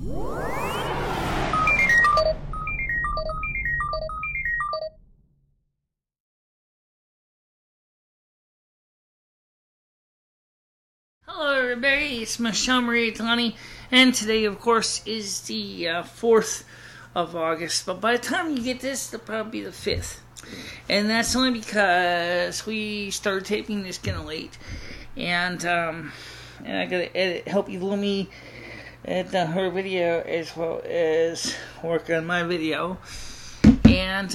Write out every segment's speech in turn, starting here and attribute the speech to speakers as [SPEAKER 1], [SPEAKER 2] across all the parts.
[SPEAKER 1] Hello everybody, it's MicheleMarieDalene, and today of course is the 4th of August, but by the time you get this, it'll probably be the 5th. And that's only because we started taping this kind of late, and I gotta edit, help Lumi edit her video as well as work on my video. And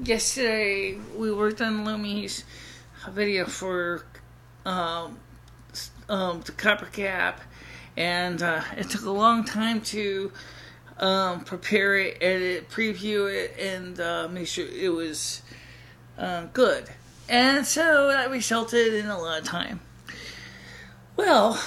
[SPEAKER 1] yesterday we worked on Lumi's video for the copper cap, and it took a long time to prepare it, edit, preview it, and make sure it was good. And so that resulted in a lot of time. Well,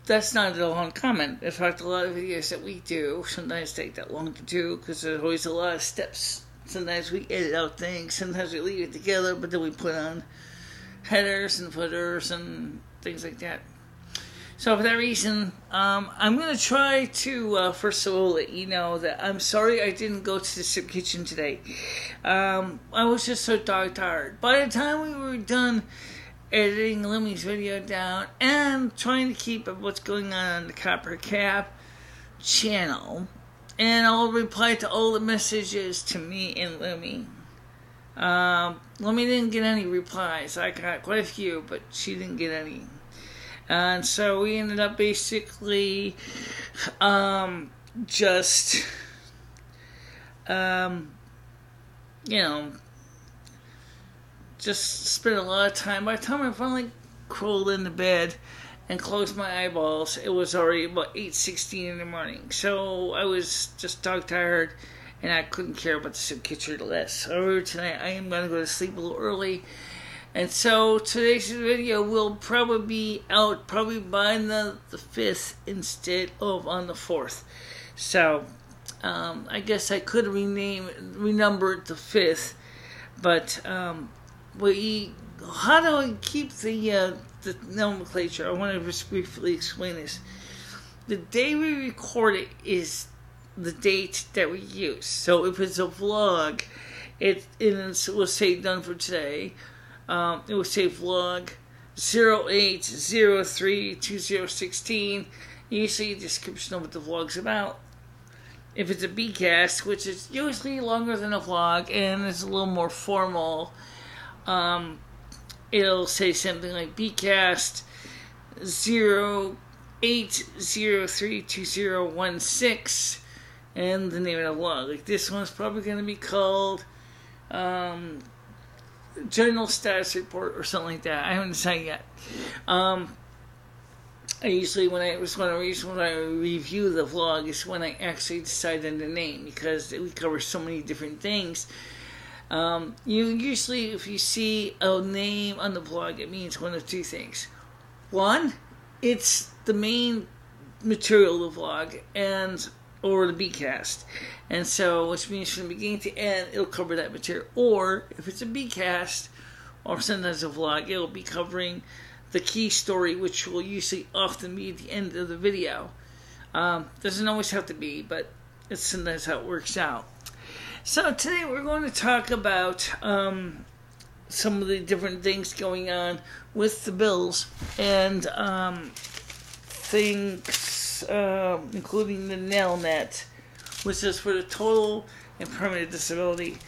[SPEAKER 1] that's not a long comment. In fact, a lot of videos that we do sometimes take that long to do because there's always a lot of steps. Sometimes we edit out things, sometimes we leave it together, but then we put on headers and footers and things like that. So for that reason, I'm going to try to, first of all, let you know that I'm sorry I didn't go to the soup kitchen today. I was just so dog tired. By the time we were done editing Lumi's video down and trying to keep up what's going on the Copper Cap channel, and I'll reply to all the messages to me and Lumi. Lumi didn't get any replies. I got quite a few, but she didn't get any. And so we ended up basically just spent a lot of time. By the time I finally crawled into bed and closed my eyeballs, it was already about 8:16 in the morning. So I was just dog tired, and I couldn't care about the soup kitchen less. So tonight I am going to go to sleep a little early. And so today's video will probably be out probably by the 5th instead of on the 4th. So I guess I could renumber it the 5th. But how do I keep the nomenclature? I want to just briefly explain this. The day we record it is the date that we use. So if it's a vlog, it will say done for today. It will say vlog 08032016. Usually a description of what the vlog's about. If it's a bcast, which is usually longer than a vlog and is a little more formal, it'll say something like bcast 08032016 and the name of the vlog. Like this one's probably going to be called General Status Report or something like that. I haven't decided yet. I usually, when I review the vlog, is when I actually decide on the name, because we cover so many different things. Usually, if you see a name on the vlog, it means one of two things. One, it's the main material of the vlog, or the bcast, and so which means from the beginning to end it'll cover that material. Or if it's a bcast or sometimes a vlog, it'll be covering the key story, which will usually often be at the end of the video. Doesn't always have to be, but it's sometimes how it works out. So today we're going to talk about some of the different things going on with the bills and things including the NailNet, which is for the total and permanent disability.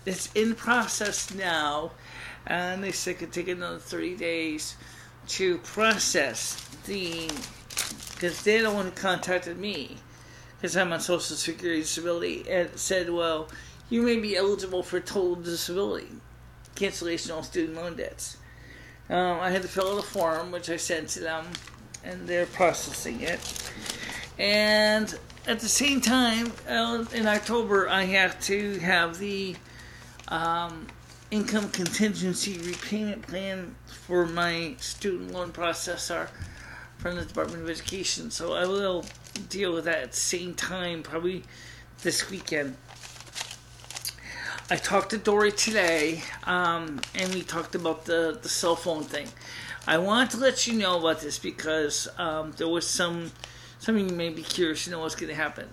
[SPEAKER 1] It's in process now, and they said it could take another 30 days to process because they're the one who contacted me, because I'm on Social Security disability, and said, well, you may be eligible for total disability, cancellation of student loan debts. I had to fill out a form, which I sent to them, and they're processing it. And at the same time, in October, I have to have the income contingency repayment plan for my student loan processor from the Department of Education. So I will deal with that at the same time, probably this weekend. I talked to Dory today, and we talked about the cell phone thing. I wanted to let you know about this because there was some some of you may be curious to know what's going to happen.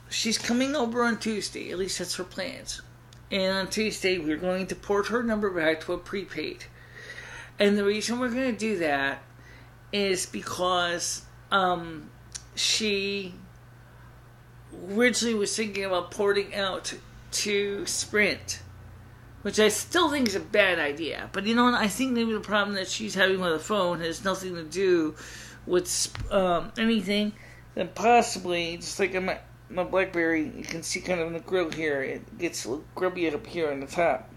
[SPEAKER 1] She's coming over on Tuesday, at least that's her plans. And on Tuesday, we're going to port her number back to a prepaid. And the reason we're going to do that is because she originally was thinking about porting out to Sprint, which I still think is a bad idea. But you know what? I think maybe the problem that she's having with the phone has nothing to do with anything. Then possibly, just like my BlackBerry, you can see kind of in the grill here, it gets a little grubby up here on the top.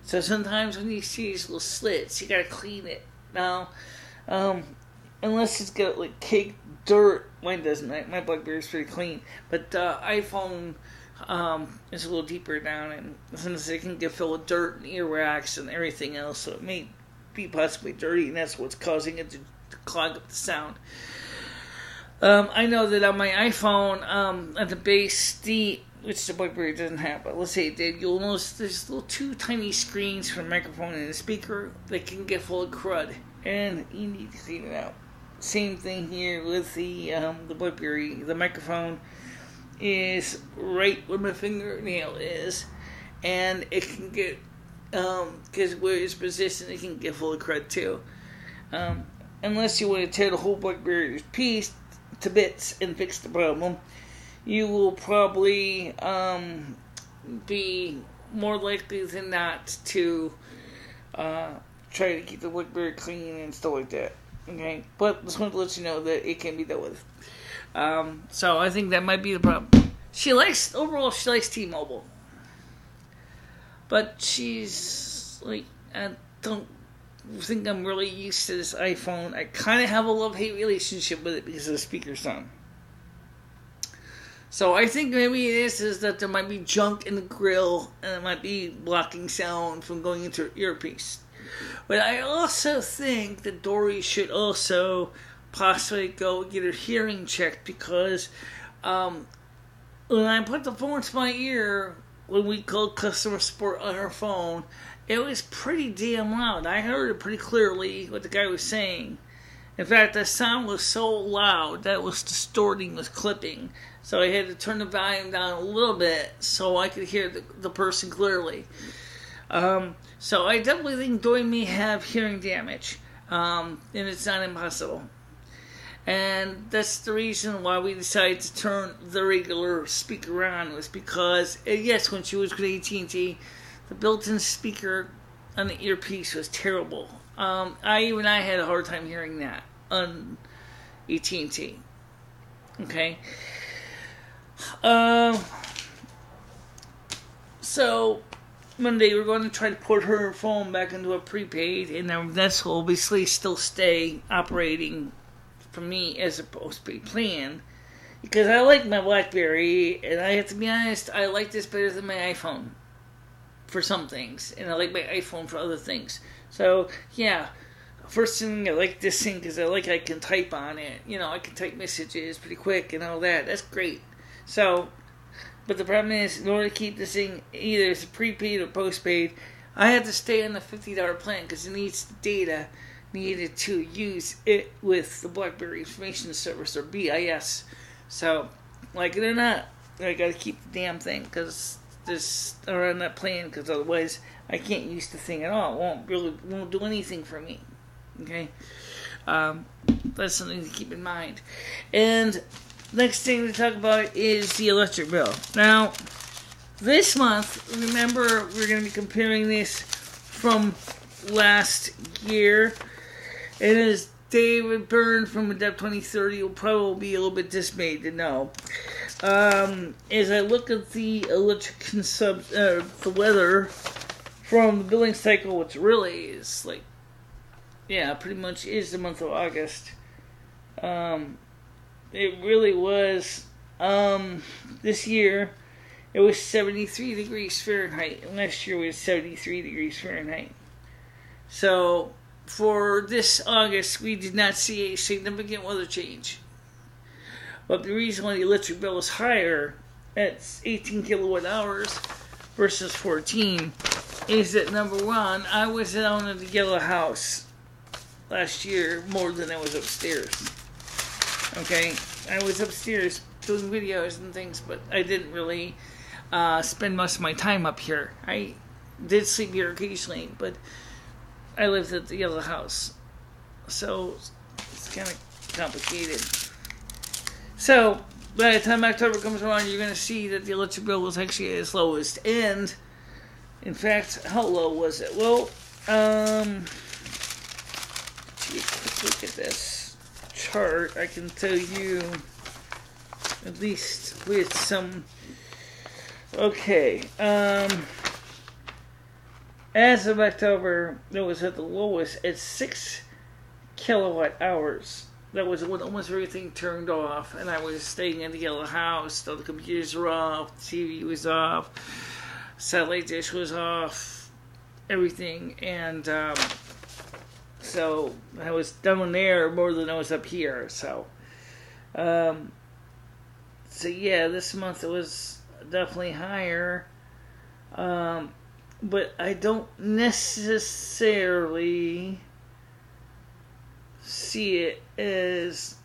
[SPEAKER 1] So sometimes when you see these little slits, you gotta clean it. Now, unless it's got like caked dirt, mine doesn't. My BlackBerry's pretty clean, but iPhone is a little deeper down, and sometimes it can get filled with dirt and earwax and everything else, so it may be possibly dirty, and that's what's causing it to clog up the sound. I know that on my iPhone, at the base, which the BlackBerry doesn't have, but let's say it did, you'll notice there's little two tiny screens for the microphone and the speaker that can get full of crud, and you need to clean it out. Same thing here with the BlackBerry. The microphone is right where my fingernail is, and it can get, because where it's positioned, it can get full of crud too. Unless you want to tear the whole BlackBerry piece to bits and fix the problem, you will probably be more likely than not to try to keep the BlackBerry clean and stuff like that. Okay, but just want to let you know that it can be dealt with. So I think that might be the problem. She likes T-Mobile, but she's like, I don't think I'm really used to this iPhone. I kind of have a love-hate relationship with it because of the speaker sound. So I think maybe it is that there might be junk in the grill and it might be blocking sound from going into her earpiece. But I also think that Dory should also possibly go get her hearing checked, because when I put the phone to my ear, when we called customer support on her phone, it was pretty damn loud. I heard it pretty clearly what the guy was saying. In fact, the sound was so loud that it was distorting, was clipping. So I had to turn the volume down a little bit so I could hear the person clearly. So I definitely think Dory may have hearing damage, and it's not impossible. And that's the reason why we decided to turn the regular speaker on, was because, yes, when she was with AT&T, the built-in speaker on the earpiece was terrible. I had a hard time hearing that on AT&T. Okay. So Monday we're going to try to port her phone back into a prepaid, and this will obviously still stay operating for me as a postpaid plan, because I like my BlackBerry, and I have to be honest, I like this better than my iPhone for some things, and I like my iPhone for other things. So yeah, first thing, I like this thing because I can type on it. You know, I can type messages pretty quick and all that. That's great. So, but the problem is, in order to keep this thing either as a prepaid or postpaid, I had to stay on the $50 plan because it needs data needed to use it with the BlackBerry Information Service, or BIS. So, like it or not, I got to keep the damn thing because on that plan, because otherwise I can't use the thing at all. It won't do anything for me. Okay, that's something to keep in mind. And next thing to talk about is the electric bill. Now, this month, remember, we're going to be comparing this from last year. And as David Byrne from Adept 2030 will probably be a little bit dismayed to know. As I look at the electric the weather from the billing cycle, which really is pretty much is the month of August. It really was, this year, it was 73 degrees Fahrenheit. And last year was 73 degrees Fahrenheit. So, for this August, we did not see a significant weather change. But the reason why the electric bill is higher, at 18 kilowatt hours versus 14, is that, number one, I was down in the yellow house last year more than I was upstairs. Okay, I was upstairs doing videos and things, but I didn't really spend most of my time up here. I did sleep here occasionally, but I lived at the other house, so it's kind of complicated. So by the time October comes around, you're going to see that the electric bill was actually at its lowest. And in fact, how low was it? Well, let's look at this chart. I can tell you, at least with some. Okay, as of October, it was at the lowest at 6 kilowatt hours. That was when almost everything turned off, and I was staying in the other house. So the computers were off, the TV was off, satellite dish was off, everything, and so I was down there more than I was up here. So yeah, this month it was definitely higher, but I don't necessarily see it as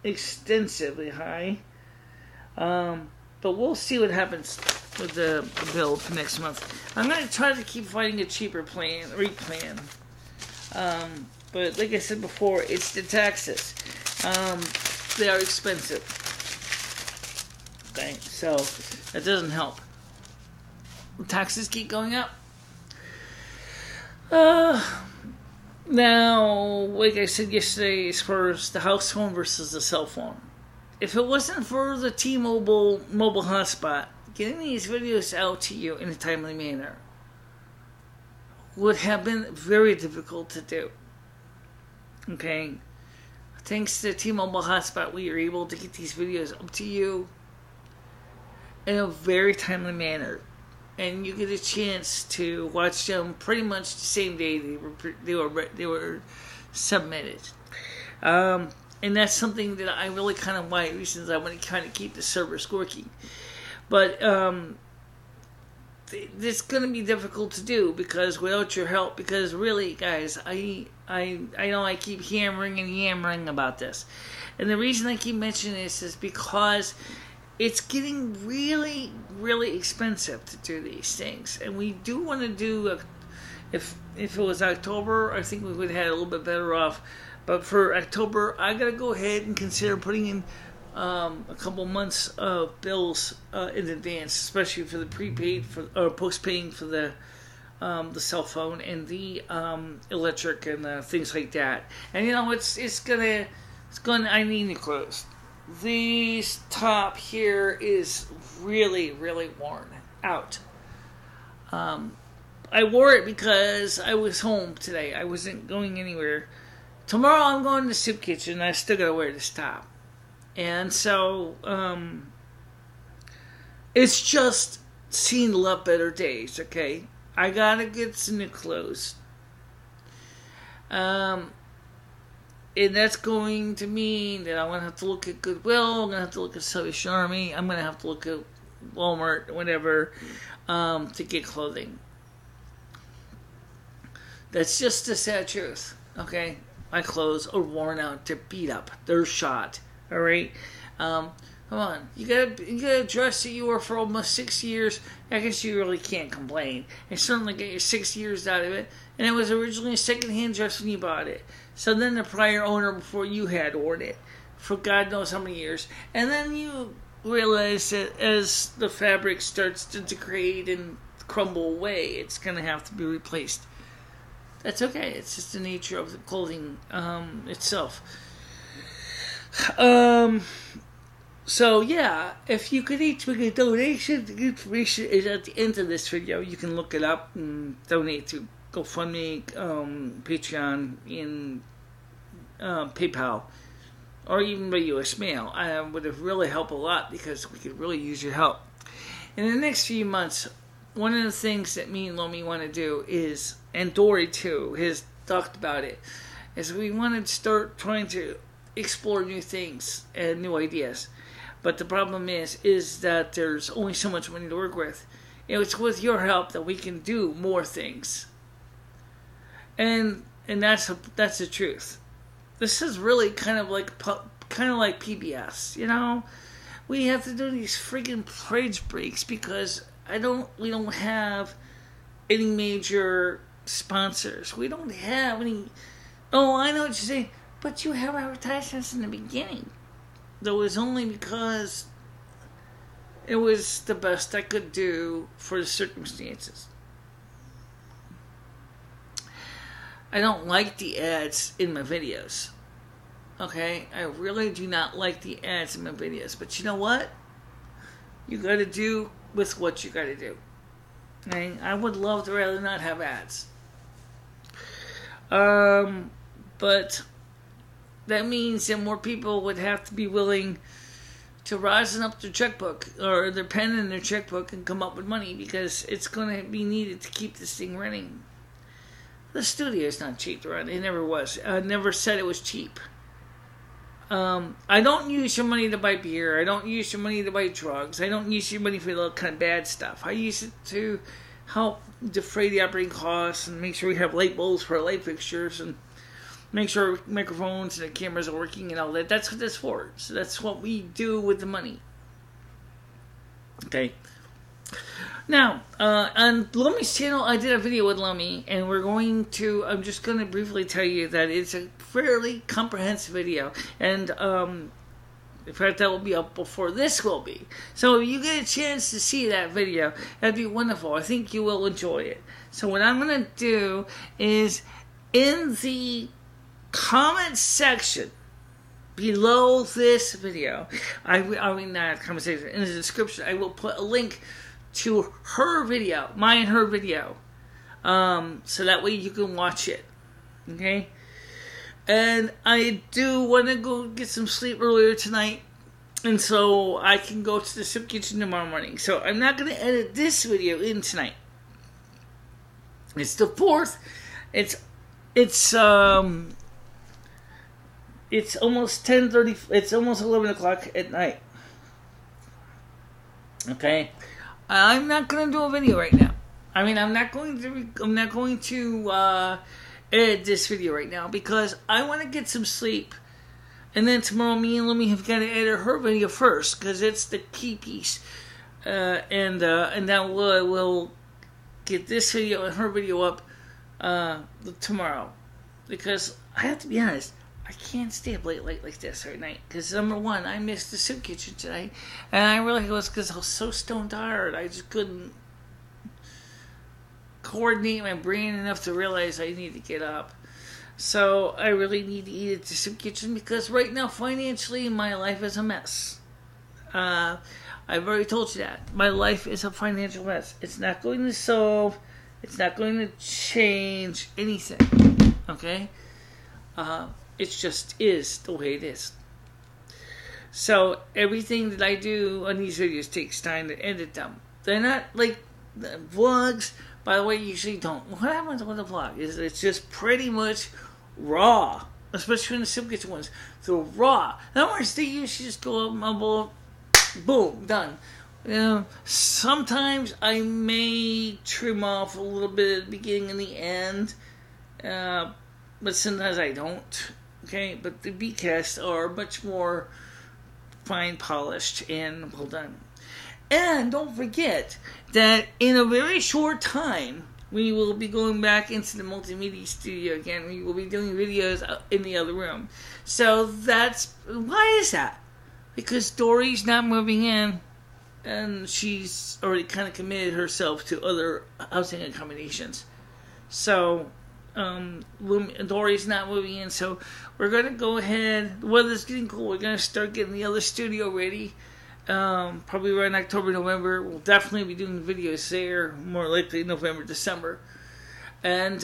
[SPEAKER 1] extensively high, but we'll see what happens with the bill for next month. I'm going to try to keep finding a cheaper rate plan, but like I said before, it's the taxes. They are expensive. Okay, so that doesn't help. Taxes keep going up. Now, like I said yesterday, as far as the house phone versus the cell phone, if it wasn't for the T-Mobile mobile hotspot, getting these videos out to you in a timely manner would have been very difficult to do. Okay? Thanks to the T-Mobile hotspot, we are able to get these videos up to you in a very timely manner, and you get a chance to watch them pretty much the same day they were submitted. And that's something that I really kind of like, reasons I want to kind of keep the servers working. But it's going to be difficult to do because without your help. Because really, guys, I know I keep hammering about this, and the reason I keep mentioning this is because it's getting really, really expensive to do these things. And we do want to do, if it was October, I think we would have had a little bit better off. But for October, I got to go ahead and consider putting in a couple months of bills in advance, especially for the prepaid or postpaying for the cell phone and the electric and things like that. And you know, it's gonna I need new clothes. This top here is really, really worn out. I wore it because I was home today. I wasn't going anywhere. Tomorrow I'm going to the soup kitchen. I still gotta wear this top. And so, it's just seen a lot better days, okay? I gotta get some new clothes. And that's going to mean that I'm going to have to look at Goodwill, I'm going to have to look at Salvation Army, I'm going to have to look at Walmart, whatever, to get clothing. That's just the sad truth, okay? My clothes are worn out, they're beat up, they're shot, alright? Come on, you got a dress that you wore for almost 6 years, I guess you really can't complain. And certainly get your 6 years out of it, and it was originally a second-hand dress when you bought it. So then the prior owner before you had worn it for God knows how many years. And then you realize that as the fabric starts to degrade and crumble away, it's going to have to be replaced. That's okay. It's just the nature of the clothing itself. So yeah, if you could each make a donation, the information is at the end of this video. You can look it up and donate to GoFundMe, Patreon, and PayPal, or even by U.S. mail. Would have really helped a lot because we could really use your help. In the next few months, one of the things that me and Lomi want to do is, and Dory too has talked about it, is we want to start trying to explore new things and new ideas. But the problem is that there's only so much money to work with. It's with your help that we can do more things. And that's the truth. This is really kind of like kind of like PBS, you know? We have to do these freaking page breaks because we don't have any major sponsors. We don't have any. Oh, I know what you're saying, but you have advertisements in the beginning. That was only because it was the best I could do for the circumstances. I don't like the ads in my videos. Okay? I really do not like the ads in my videos. But you know what? You gotta do with what you gotta do. Okay? I would love to rather not have ads. But that means that more people would have to be willing to rosin up their checkbook or their pen in their checkbook and come up with money because it's going to be needed to keep this thing running. The studio is not cheap to run. It never was. I never said it was cheap. I don't use your money to buy beer. I don't use your money to buy drugs. I don't use your money for the kind of bad stuff. I use it to help defray the operating costs and make sure we have light bulbs for our light fixtures and make sure microphones and the cameras are working and all that. That's what that's for. So that's what we do with the money. Okay. Now, on Lummy's channel, I did a video with Lummy, and I'm just going to briefly tell you that it's a fairly comprehensive video, and in fact, that will be up before this will be. So if you get a chance to see that video, that'd be wonderful. I think you will enjoy it. So what I'm going to do is, in the comment section below this video, not comment section, in the description, I will put a link to her video, mine and her video, so that way you can watch it, okay? And I do want to go get some sleep earlier tonight, and so I can go to the soup kitchen tomorrow morning. So I'm not going to edit this video in tonight. It's the 4th. It's almost 10:30. It's almost 11 o'clock at night. Okay. I'm not going to do a video right now. I mean, I'm not going to edit this video right now because I want to get some sleep. And then tomorrow, me and Lemmy have got to edit her video first because it's the key piece. And then we'll get this video and her video up tomorrow. Because I have to be honest, I can't stay up late like this every night. Because number one, I missed the soup kitchen today. And I really was because I was so stone tired. I just couldn't coordinate my brain enough to realize I need to get up. So I really need to eat at the soup kitchen because right now, financially, my life is a mess. I've already told you that. My life is a financial mess. It's not going to solve. It's not going to change anything. Okay? It just is the way it is. So everything that I do on these videos takes time to edit them. They're not like the vlogs. By the way, usually don't. What happens with a vlog is it's just pretty much raw, especially in the soup kitchen ones. They're raw. In other words, they usually just go up, mumble, boom, done. Sometimes I may trim off a little bit at the beginning and the end, but sometimes I don't. Okay, but the bcasts are much more fine polished and well done. And don't forget that in a very short time, we will be going back into the multimedia studio again. We will be doing videos in the other room. So why is that? Because Dory's not moving in, and she's already kind of committed herself to other housing accommodations. So, Dory's not moving in, so we're going to go ahead. The weather's getting cool. We're going to start getting the other studio ready. Probably around October, November. We'll definitely be doing videos there, more likely November, December. And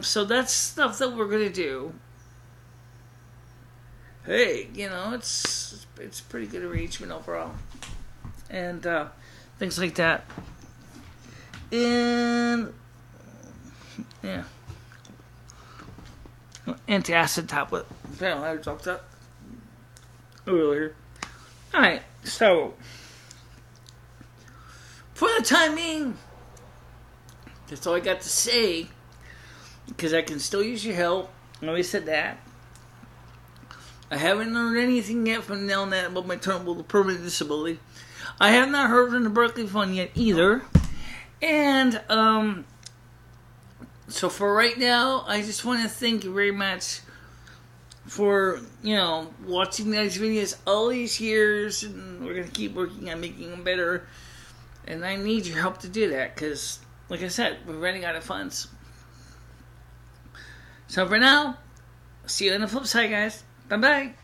[SPEAKER 1] so that's stuff that we're going to do. Hey, it's a pretty good arrangement overall. And things like that. And yeah. Antacid tablet. I don't know how to talk that earlier. Alright, so for the time being, that's all I got to say. Because I can still use your help. I always said that. I haven't heard anything yet from Nelnet about my terminal permanent disability. I have not heard from the Berkeley Fund yet either. And, so for right now, I just want to thank you very much for, watching these videos all these years, and we're going to keep working on making them better. And I need your help to do that, because, like I said, we're running out of funds. So for now, see you on the flip side, guys. Bye-bye.